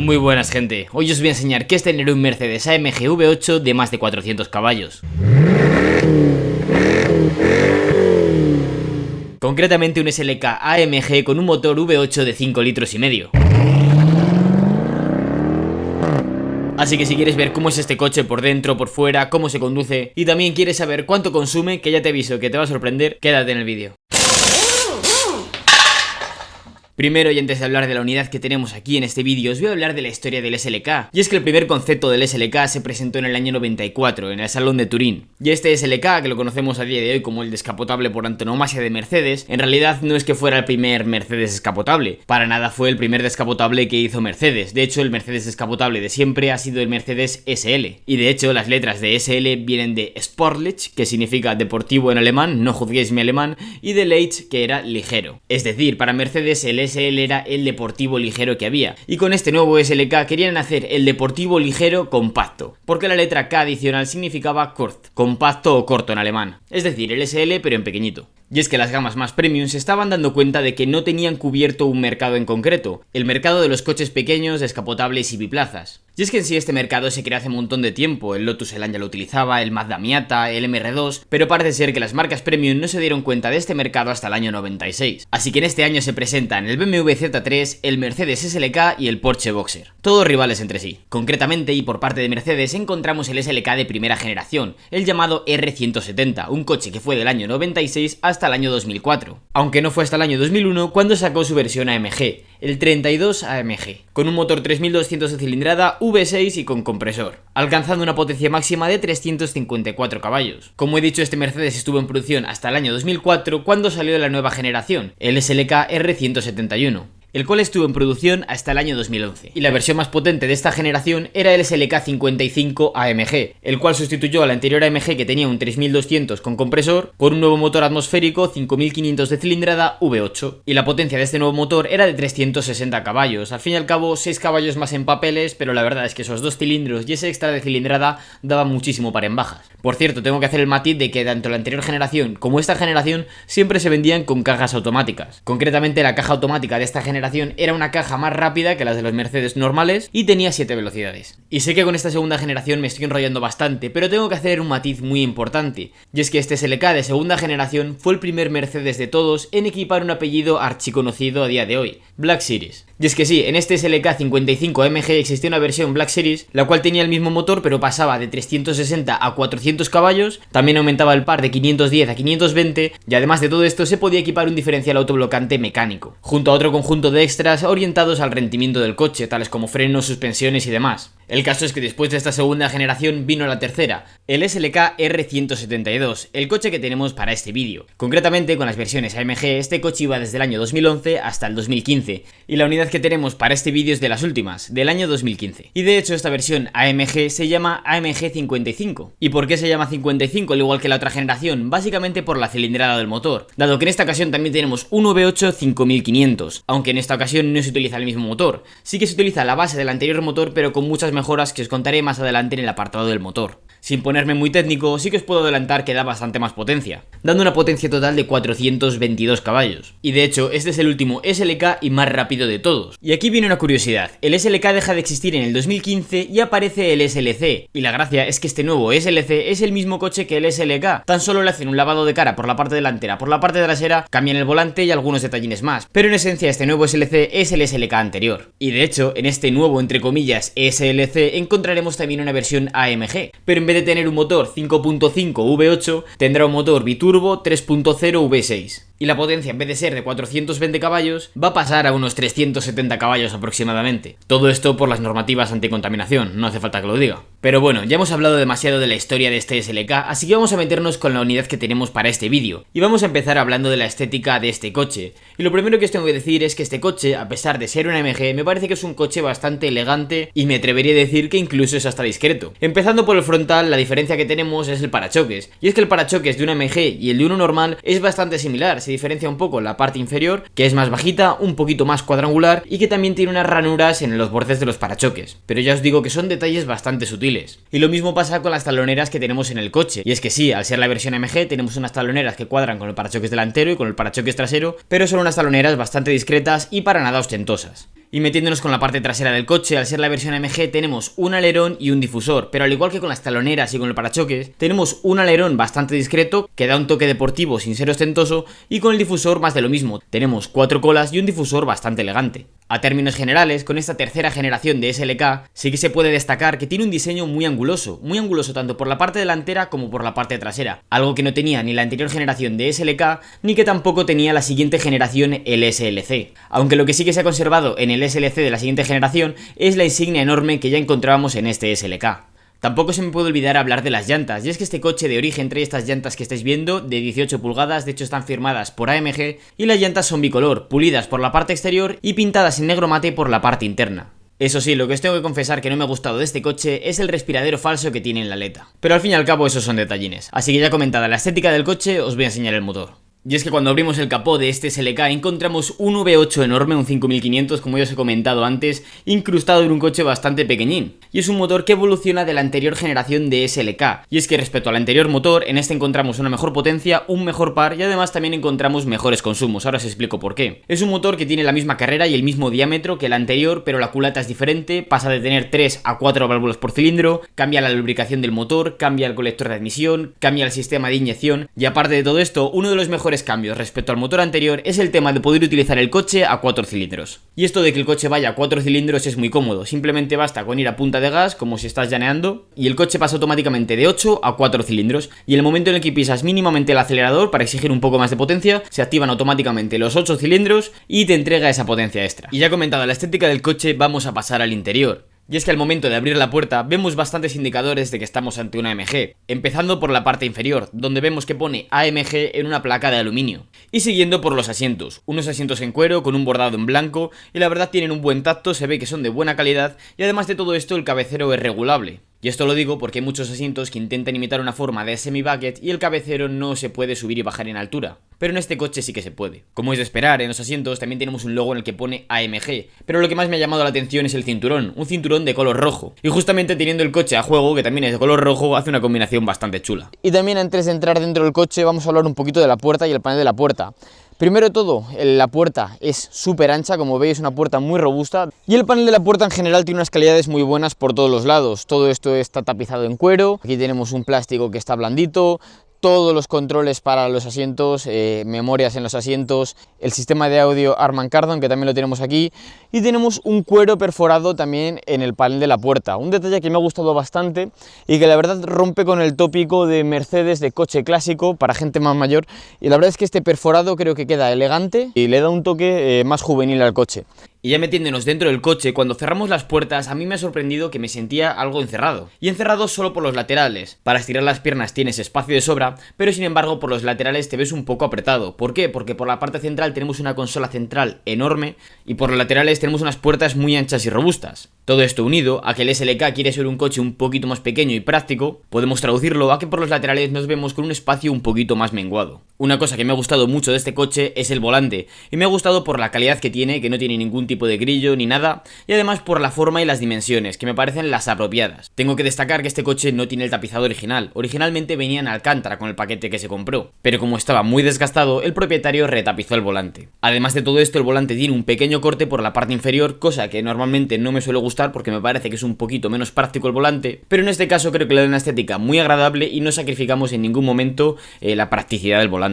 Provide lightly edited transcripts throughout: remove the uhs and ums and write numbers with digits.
Muy buenas gente, hoy os voy a enseñar qué es tener un Mercedes AMG V8 de más de 400 caballos. Concretamente un SLK AMG con un motor V8 de 5,5 litros. Así que si quieres ver cómo es este coche por dentro, por fuera, cómo se conduce y también quieres saber cuánto consume, que ya te aviso que te va a sorprender, quédate en el vídeo. Primero, y antes de hablar de la unidad que tenemos aquí en este vídeo, os voy a hablar de la historia del SLK. Y es que el primer concepto del SLK se presentó en el año 94, en el Salón de Turín. Y este SLK, que lo conocemos a día de hoy como el descapotable por antonomasia de Mercedes, en realidad no es que fuera el primer Mercedes descapotable. Para nada fue el primer descapotable que hizo Mercedes. De hecho, el Mercedes descapotable de siempre ha sido el Mercedes SL. Y de hecho, las letras de SL vienen de Sportlich, que significa deportivo en alemán, no juzguéis mi alemán, y de Leicht, que era ligero. Es decir, para Mercedes el SL era el deportivo ligero que había, y con este nuevo SLK querían hacer el deportivo ligero compacto, porque la letra K adicional significaba Kurz, compacto o corto en alemán, es decir, el SL pero en pequeñito. Y es que las gamas más premium se estaban dando cuenta de que no tenían cubierto un mercado en concreto, el mercado de los coches pequeños, descapotables y biplazas. Y es que en sí este mercado se creó hace un montón de tiempo, el Lotus Elan ya lo utilizaba, el Mazda Miata, el MR2, pero parece ser que las marcas premium no se dieron cuenta de este mercado hasta el año 96. Así que en este año se presentan el BMW Z3, el Mercedes SLK y el Porsche Boxer, todos rivales entre sí. Concretamente, y por parte de Mercedes, encontramos el SLK de primera generación, el llamado R170, un coche que fue del año 96 hasta el año 2004, aunque no fue hasta el año 2001 cuando sacó su versión AMG, el 32 AMG, con un motor 3200 de cilindrada V6 y con compresor, alcanzando una potencia máxima de 354 caballos. Como he dicho, este Mercedes estuvo en producción hasta el año 2004 cuando salió la nueva generación, el SLK R171. El cual estuvo en producción hasta el año 2011, y la versión más potente de esta generación era el SLK 55 AMG, el cual sustituyó al anterior AMG que tenía un 3200 con compresor por un nuevo motor atmosférico 5500 de cilindrada V8, y la potencia de este nuevo motor era de 360 caballos, al fin y al cabo 6 caballos más en papeles, pero la verdad es que esos dos cilindros y ese extra de cilindrada daba muchísimo para en bajas. Por cierto, tengo que hacer el matiz de que tanto la anterior generación como esta generación siempre se vendían con cajas automáticas. Concretamente la caja automática de esta generación era una caja más rápida que las de los Mercedes normales y tenía 7 velocidades. Y sé que con esta segunda generación me estoy enrollando bastante, pero tengo que hacer un matiz muy importante, y es que este SLK de segunda generación fue el primer Mercedes de todos en equipar un apellido archiconocido a día de hoy, Black Series. Y es que sí, en este SLK 55 AMG existía una versión Black Series, la cual tenía el mismo motor pero pasaba de 360 a 400 caballos, también aumentaba el par de 510 a 520, y además de todo esto se podía equipar un diferencial autoblocante mecánico, junto a otro conjunto de extras orientados al rendimiento del coche, tales como frenos, suspensiones y demás. El caso es que después de esta segunda generación vino la tercera, el SLK R172, el coche que tenemos para este vídeo. Concretamente con las versiones AMG, este coche iba desde el año 2011 hasta el 2015, y la unidad que tenemos para este vídeo es de las últimas, del año 2015. Y de hecho esta versión AMG se llama AMG 55. ¿Y por qué se llama 55 al igual que la otra generación? Básicamente por la cilindrada del motor, dado que en esta ocasión también tenemos un V8 5500, aunque en esta ocasión no se utiliza el mismo motor, sí que se utiliza la base del anterior motor pero con muchas mejoras que os contaré más adelante en el apartado del motor. Sin ponerme muy técnico, sí que os puedo adelantar que da bastante más potencia, dando una potencia total de 422 caballos. Y de hecho, este es el último SLK y más rápido de todos. Y aquí viene una curiosidad, el SLK deja de existir en el 2015 y aparece el SLC, y la gracia es que este nuevo SLC es el mismo coche que el SLK, tan solo le hacen un lavado de cara por la parte delantera, por la parte trasera, cambian el volante y algunos detallines más, pero en esencia este nuevo SLC es el SLK anterior. Y de hecho, en este nuevo entre comillas SLC encontraremos también una versión AMG, pero en vez de tener un motor 5.5 V8, tendrá un motor biturbo 3.0 V6. Y la potencia, en vez de ser de 420 caballos, va a pasar a unos 370 caballos aproximadamente. Todo esto por las normativas anticontaminación, no hace falta que lo diga. Pero bueno, ya hemos hablado demasiado de la historia de este SLK, así que vamos a meternos con la unidad que tenemos para este vídeo. Y vamos a empezar hablando de la estética de este coche. Y lo primero que os tengo que decir es que este coche, a pesar de ser un AMG, me parece que es un coche bastante elegante y me atrevería a decir que incluso es hasta discreto. Empezando por el frontal, la diferencia que tenemos es el parachoques. Y es que el parachoques de un AMG y el de uno normal es bastante similar, se diferencia un poco la parte inferior, que es más bajita, un poquito más cuadrangular y que también tiene unas ranuras en los bordes de los parachoques. Pero ya os digo que son detalles bastante sutiles. Y lo mismo pasa con las taloneras que tenemos en el coche. Y es que sí, al ser la versión AMG tenemos unas taloneras que cuadran con el parachoques delantero y con el parachoques trasero, pero son unas taloneras bastante discretas y para nada ostentosas. Y metiéndonos con la parte trasera del coche, al ser la versión AMG tenemos un alerón y un difusor, pero al igual que con las taloneras y con el parachoques, tenemos un alerón bastante discreto que da un toque deportivo sin ser ostentoso y con el difusor más de lo mismo, tenemos 4 colas y un difusor bastante elegante. A términos generales, con esta tercera generación de SLK sí que se puede destacar que tiene un diseño muy anguloso tanto por la parte delantera como por la parte trasera, algo que no tenía ni la anterior generación de SLK ni que tampoco tenía la siguiente generación el SLC, aunque lo que sí que se ha conservado en el SLC de la siguiente generación es la insignia enorme que ya encontrábamos en este SLK. Tampoco se me puede olvidar hablar de las llantas, y es que este coche de origen trae estas llantas que estáis viendo de 18 pulgadas, de hecho están firmadas por AMG, y las llantas son bicolor, pulidas por la parte exterior y pintadas en negro mate por la parte interna. Eso sí, lo que os tengo que confesar que no me ha gustado de este coche es el respiradero falso que tiene en la aleta. Pero al fin y al cabo esos son detallines, así que ya comentada la estética del coche, os voy a enseñar el motor. Y es que cuando abrimos el capó de este SLK encontramos un V8 enorme, un 5500 como ya os he comentado antes, incrustado en un coche bastante pequeñín. Y es un motor que evoluciona de la anterior generación de SLK. Y es que respecto al anterior motor, en este encontramos una mejor potencia, un mejor par y además también encontramos mejores consumos, ahora os explico por qué. Es un motor que tiene la misma carrera y el mismo diámetro que el anterior, pero la culata es diferente, pasa de tener 3 a 4 válvulas por cilindro, cambia la lubricación del motor, cambia el colector de admisión, cambia el sistema de inyección y aparte de todo esto, uno de los mejores cambios respecto al motor anterior es el tema de poder utilizar el coche a 4 cilindros. Y esto de que el coche vaya a 4 cilindros es muy cómodo, simplemente basta con ir a punta de gas como si estás llaneando y el coche pasa automáticamente de 8 a 4 cilindros y en el momento en el que pisas mínimamente el acelerador para exigir un poco más de potencia, se activan automáticamente los 8 cilindros y te entrega esa potencia extra. Y ya comentada la estética del coche, vamos a pasar al interior. Y es que al momento de abrir la puerta vemos bastantes indicadores de que estamos ante una AMG, empezando por la parte inferior, donde vemos que pone AMG en una placa de aluminio, y siguiendo por los asientos, unos asientos en cuero con un bordado en blanco, y la verdad tienen un buen tacto, se ve que son de buena calidad, y además de todo esto el cabecero es regulable. Y esto lo digo porque hay muchos asientos que intentan imitar una forma de semi-bucket y el cabecero no se puede subir y bajar en altura. Pero en este coche sí que se puede. Como es de esperar, en los asientos también tenemos un logo en el que pone AMG. Pero lo que más me ha llamado la atención es el cinturón, un cinturón de color rojo. Y justamente teniendo el coche a juego, que también es de color rojo, hace una combinación bastante chula. Y también antes de entrar dentro del coche vamos a hablar un poquito de la puerta y el panel de la puerta. Primero de todo, la puerta es súper ancha, como veis, una puerta muy robusta y el panel de la puerta en general tiene unas calidades muy buenas por todos los lados. Todo esto está tapizado en cuero, aquí tenemos un plástico que está blandito, todos los controles para los asientos, memorias en los asientos, el sistema de audio Harman Kardon que también lo tenemos aquí y tenemos un cuero perforado también en el panel de la puerta, un detalle que me ha gustado bastante y que la verdad rompe con el tópico de Mercedes de coche clásico para gente más mayor y la verdad es que este perforado creo que queda elegante y le da un toque más juvenil al coche. Y ya metiéndonos dentro del coche, cuando cerramos las puertas, a mí me ha sorprendido que me sentía algo encerrado. Y encerrado solo por los laterales. Para estirar las piernas tienes espacio de sobra, pero sin embargo por los laterales te ves un poco apretado. ¿Por qué? Porque por la parte central tenemos una consola central enorme y por los laterales tenemos unas puertas muy anchas y robustas. Todo esto unido a que el SLK quiere ser un coche un poquito más pequeño y práctico, podemos traducirlo a que por los laterales nos vemos con un espacio un poquito más menguado. Una cosa que me ha gustado mucho de este coche es el volante, y me ha gustado por la calidad que tiene, que no tiene ningún tipo de grillo ni nada, y además por la forma y las dimensiones, que me parecen las apropiadas. Tengo que destacar que este coche no tiene el tapizado original, originalmente venía en Alcántara con el paquete que se compró, pero como estaba muy desgastado, el propietario retapizó el volante. Además de todo esto, el volante tiene un pequeño corte por la parte inferior, cosa que normalmente no me suele gustar porque me parece que es un poquito menos práctico el volante, pero en este caso creo que le da una estética muy agradable y no sacrificamos en ningún momento la practicidad del volante.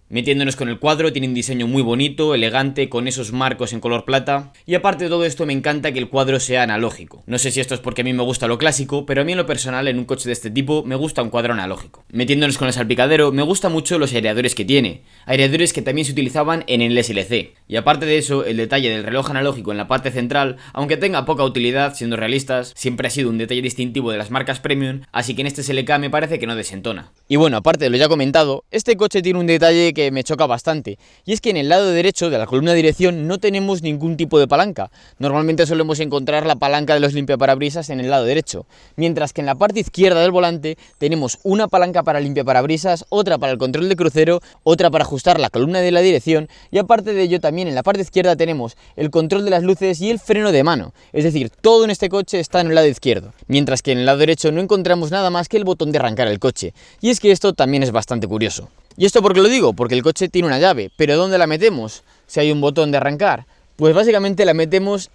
Metiéndonos con el cuadro, tiene un diseño muy bonito, elegante, con esos marcos en color plata. Y aparte de todo esto me encanta que el cuadro sea analógico. No sé si esto es porque a mí me gusta lo clásico, pero a mí en lo personal en un coche de este tipo me gusta un cuadro analógico. Metiéndonos con el salpicadero, me gusta mucho los aireadores que tiene. Aireadores que también se utilizaban en el SLC. Y aparte de eso, el detalle del reloj analógico en la parte central, aunque tenga poca utilidad, siendo realistas, siempre ha sido un detalle distintivo de las marcas premium, así que en este SLK me parece que no desentona. Y bueno, aparte de lo ya comentado, este coche tiene un detalle que me choca bastante, y es que en el lado derecho de la columna de dirección no tenemos ningún tipo de palanca. Normalmente solemos encontrar la palanca de los limpiaparabrisas en el lado derecho, mientras que en la parte izquierda del volante tenemos una palanca para limpiaparabrisas, otra para el control de crucero, otra para ajustar la columna de la dirección, y aparte de ello también en la parte izquierda tenemos el control de las luces y el freno de mano, es decir, todo en este coche está en el lado izquierdo, mientras que en el lado derecho no encontramos nada más que el botón de arrancar el coche, y es que esto también es bastante curioso. ¿Y esto por qué lo digo? Porque el coche tiene una llave, pero ¿dónde la metemos? Si hay un botón de arrancar, pues básicamente la metemos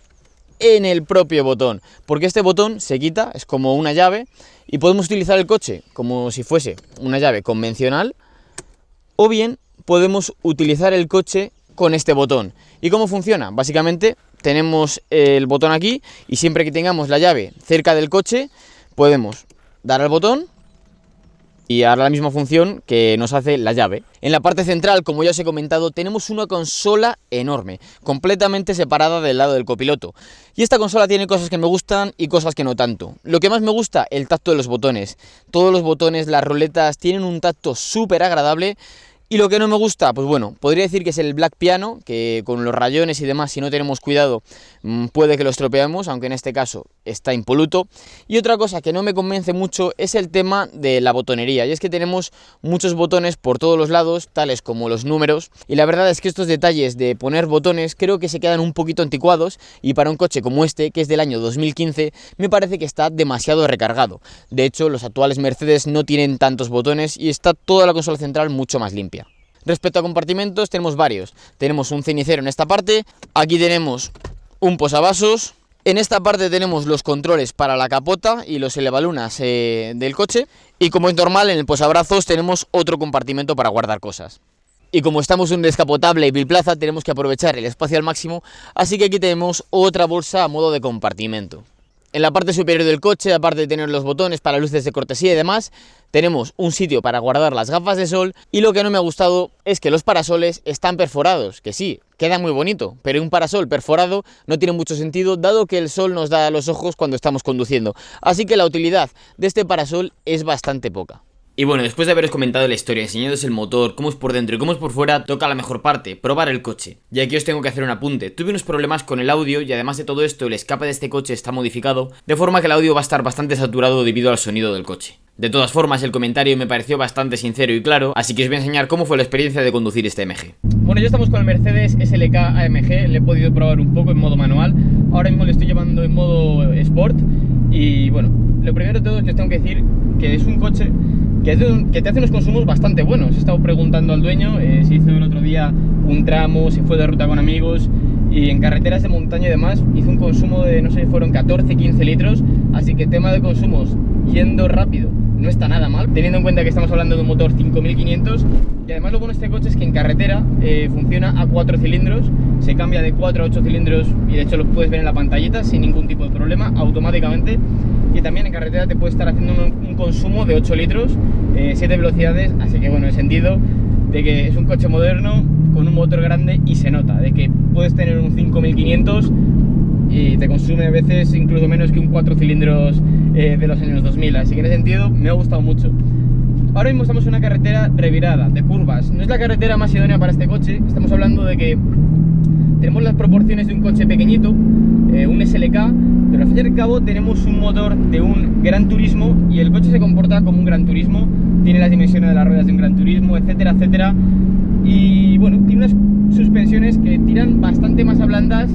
en el propio botón, porque este botón se quita, es como una llave, y podemos utilizar el coche como si fuese una llave convencional, o bien podemos utilizar el coche con este botón. ¿Y cómo funciona? Básicamente tenemos el botón aquí y siempre que tengamos la llave cerca del coche podemos dar al botón y hará la misma función que nos hace la llave. En la parte central, como ya os he comentado, tenemos una consola enorme, completamente separada del lado del copiloto. Y esta consola tiene cosas que me gustan y cosas que no tanto. Lo que más me gusta, el tacto de los botones. Todos los botones, las ruletas, tienen un tacto súper agradable. Y lo que no me gusta, pues bueno, podría decir que es el Black Piano, que con los rayones y demás, si no tenemos cuidado, puede que lo estropeemos, aunque en este caso está impoluto. Y otra cosa que no me convence mucho es el tema de la botonería, y es que tenemos muchos botones por todos los lados, tales como los números, y la verdad es que estos detalles de poner botones creo que se quedan un poquito anticuados, y para un coche como este, que es del año 2015, me parece que está demasiado recargado. De hecho, los actuales Mercedes no tienen tantos botones y está toda la consola central mucho más limpia. Respecto a compartimentos, tenemos varios. Tenemos un cenicero en esta parte, aquí tenemos un posavasos, en esta parte tenemos los controles para la capota y los elevalunas del coche, y como es normal, en el posabrazos tenemos otro compartimento para guardar cosas. Y como estamos en un descapotable y biplaza, tenemos que aprovechar el espacio al máximo, así que aquí tenemos otra bolsa a modo de compartimento. En la parte superior del coche, aparte de tener los botones para luces de cortesía y demás, tenemos un sitio para guardar las gafas de sol, y lo que no me ha gustado es que los parasoles están perforados, que sí, queda muy bonito, pero un parasol perforado no tiene mucho sentido dado que el sol nos da a los ojos cuando estamos conduciendo, así que la utilidad de este parasol es bastante poca. Y bueno, después de haberos comentado la historia, enseñados el motor, cómo es por dentro y cómo es por fuera, toca la mejor parte, probar el coche. Y aquí os tengo que hacer un apunte. Tuve unos problemas con el audio y además de todo esto, el escape de este coche está modificado, de forma que el audio va a estar bastante saturado debido al sonido del coche. De todas formas, el comentario me pareció bastante sincero y claro, así que os voy a enseñar cómo fue la experiencia de conducir este AMG. Bueno, ya estamos con el Mercedes SLK AMG, le he podido probar un poco en modo manual, ahora mismo le estoy llevando en modo Sport, y bueno, lo primero de todo es que os tengo que decir que es un coche que te hace unos consumos bastante buenos. He estado preguntando al dueño, se hizo el otro día un tramo, se fue de ruta con amigos y en carreteras de montaña y demás hizo un consumo de, no sé, fueron 14-15 litros, así que tema de consumos yendo rápido no está nada mal, teniendo en cuenta que estamos hablando de un motor 5500, y además lo bueno de este coche es que en carretera funciona a 4 cilindros, se cambia de 4 a 8 cilindros y de hecho lo puedes ver en la pantallita sin ningún tipo de problema, automáticamente. Y también en carretera te puede estar haciendo un consumo de 8 litros, 7 velocidades, así que bueno, he sentido de que es un coche moderno con un motor grande y se nota, de que puedes tener un 5500 y te consume a veces incluso menos que un 4 cilindros de los años 2000, así que en ese sentido me ha gustado mucho. Ahora mismo estamos en una carretera revirada, de curvas, no es la carretera más idónea para este coche, estamos hablando de que tenemos las proporciones de un coche pequeñito, un SLK, pero al fin y al cabo tenemos un motor de un Gran Turismo y el coche se comporta como un Gran Turismo, tiene las dimensiones de las ruedas de un Gran Turismo, etcétera, etcétera, y bueno, tiene unas suspensiones que tiran bastante más a blandas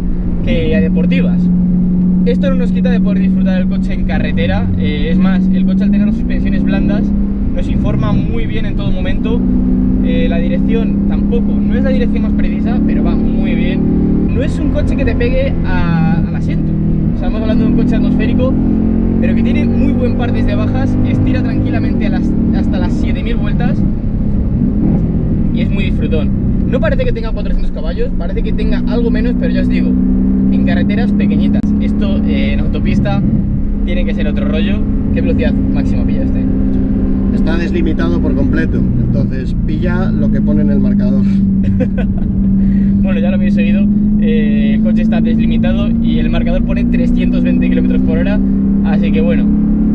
que a deportivas. Esto no nos quita de poder disfrutar del coche en carretera, es más, el coche al tener las suspensiones blandas nos informa muy bien en todo momento. La dirección tampoco, no es la dirección más precisa, pero va muy bien. No es un coche que te pegue al asiento, estamos hablando de un coche atmosférico, pero que tiene muy buen par desde bajas, estira tranquilamente hasta las 7000 vueltas y es muy disfrutón. No parece que tenga 400 caballos, parece que tenga algo menos, pero ya os digo, en carreteras pequeñitas. Esto en autopista tiene que ser otro rollo. ¿Qué velocidad máxima pilla este? Está deslimitado por completo, entonces pilla lo que pone en el marcador. Bueno, ya lo habéis oído, el coche está deslimitado y el marcador pone 320 km por hora, así que bueno,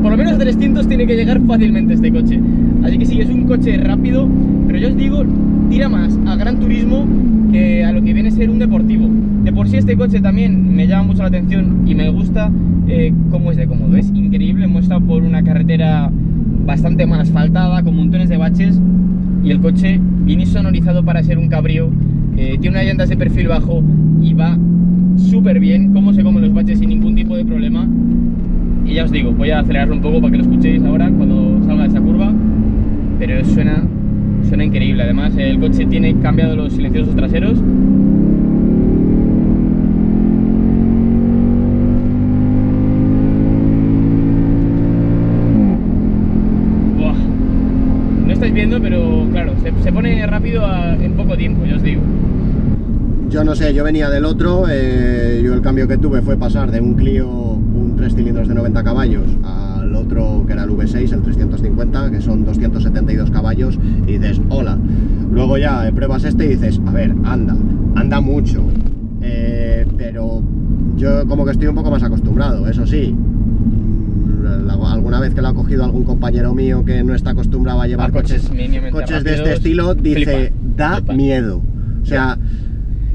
por lo menos 300 tiene que llegar fácilmente este coche. Así que sí, es un coche rápido, pero yo os digo, tira más a Gran Turismo que a lo que viene a ser un deportivo. De por sí este coche también me llama mucho la atención y me gusta cómo es de cómodo, es increíble. Hemos estado por una carretera bastante mal asfaltada, con montones de baches, y el coche viene sonorizado para ser un cabrio, tiene unas llantas de perfil bajo y va súper bien, cómo se comen los baches sin ningún tipo de problema. Y ya os digo, voy a acelerarlo un poco para que lo escuchéis ahora cuando salga de esta curva, pero suena increíble. Además el coche tiene cambiado los silenciosos traseros. estáis viendo, pero claro, se pone rápido en poco tiempo, ya os digo. Yo no sé, yo venía del otro, yo el cambio que tuve fue pasar de un Clio, un 3 cilindros de 90 caballos, al otro que era el V6, el 350, que son 272 caballos, y dices, hola. Luego ya pruebas este y dices, a ver, anda mucho, pero yo como que estoy un poco más acostumbrado, eso sí. Alguna vez que lo ha cogido algún compañero mío que no está acostumbrado a llevar coches de este estilo, dice, da miedo. O sea,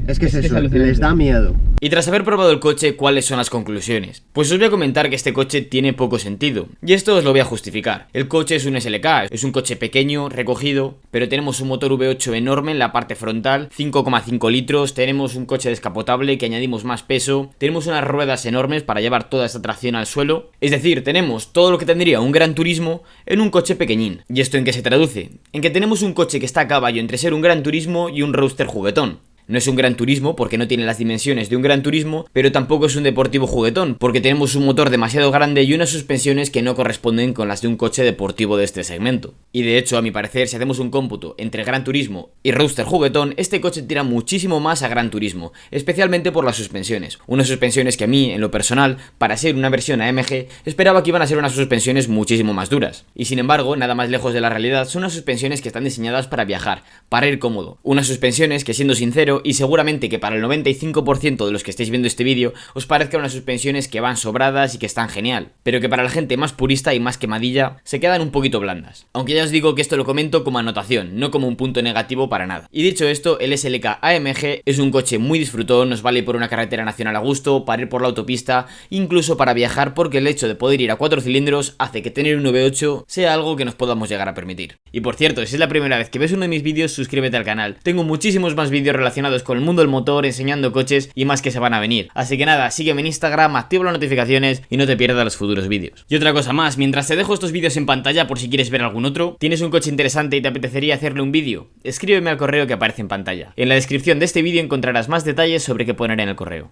es que es eso, les da miedo. Y tras haber probado el coche, ¿cuáles son las conclusiones? Pues os voy a comentar que este coche tiene poco sentido, y esto os lo voy a justificar. El coche es un SLK, es un coche pequeño, recogido, pero tenemos un motor V8 enorme en la parte frontal, 5,5 litros, tenemos un coche descapotable que añadimos más peso, tenemos unas ruedas enormes para llevar toda esta tracción al suelo, es decir, tenemos todo lo que tendría un Gran Turismo en un coche pequeñín. ¿Y esto en qué se traduce? En que tenemos un coche que está a caballo entre ser un Gran Turismo y un Roadster juguetón. No es un Gran Turismo porque no tiene las dimensiones de un Gran Turismo, pero tampoco es un deportivo juguetón porque tenemos un motor demasiado grande y unas suspensiones que no corresponden con las de un coche deportivo de este segmento. Y de hecho, a mi parecer, si hacemos un cómputo entre Gran Turismo y Roadster juguetón, este coche tira muchísimo más a Gran Turismo, especialmente por las suspensiones. Unas suspensiones que a mí, en lo personal, para ser una versión AMG, esperaba que iban a ser unas suspensiones muchísimo más duras. Y sin embargo, nada más lejos de la realidad, son unas suspensiones que están diseñadas para viajar, para ir cómodo. Unas suspensiones que, siendo sincero, y seguramente que para el 95% de los que estáis viendo este vídeo os parezcan unas suspensiones que van sobradas y que están genial, pero que para la gente más purista y más quemadilla se quedan un poquito blandas. Aunque ya os digo que esto lo comento como anotación, no como un punto negativo para nada. Y dicho esto, el SLK AMG es un coche muy disfrutón, nos vale por una carretera nacional a gusto, para ir por la autopista, incluso para viajar, porque el hecho de poder ir a 4 cilindros hace que tener un V8 sea algo que nos podamos llegar a permitir. Y por cierto, si es la primera vez que ves uno de mis vídeos, suscríbete al canal. Tengo muchísimos más vídeos relacionados con el mundo del motor, enseñando coches y más que se van a venir. Así que nada, sígueme en Instagram, activa las notificaciones y no te pierdas los futuros vídeos. Y otra cosa más, mientras te dejo estos vídeos en pantalla por si quieres ver algún otro, ¿tienes un coche interesante y te apetecería hacerle un vídeo? Escríbeme al correo que aparece en pantalla. En la descripción de este vídeo encontrarás más detalles sobre qué poner en el correo.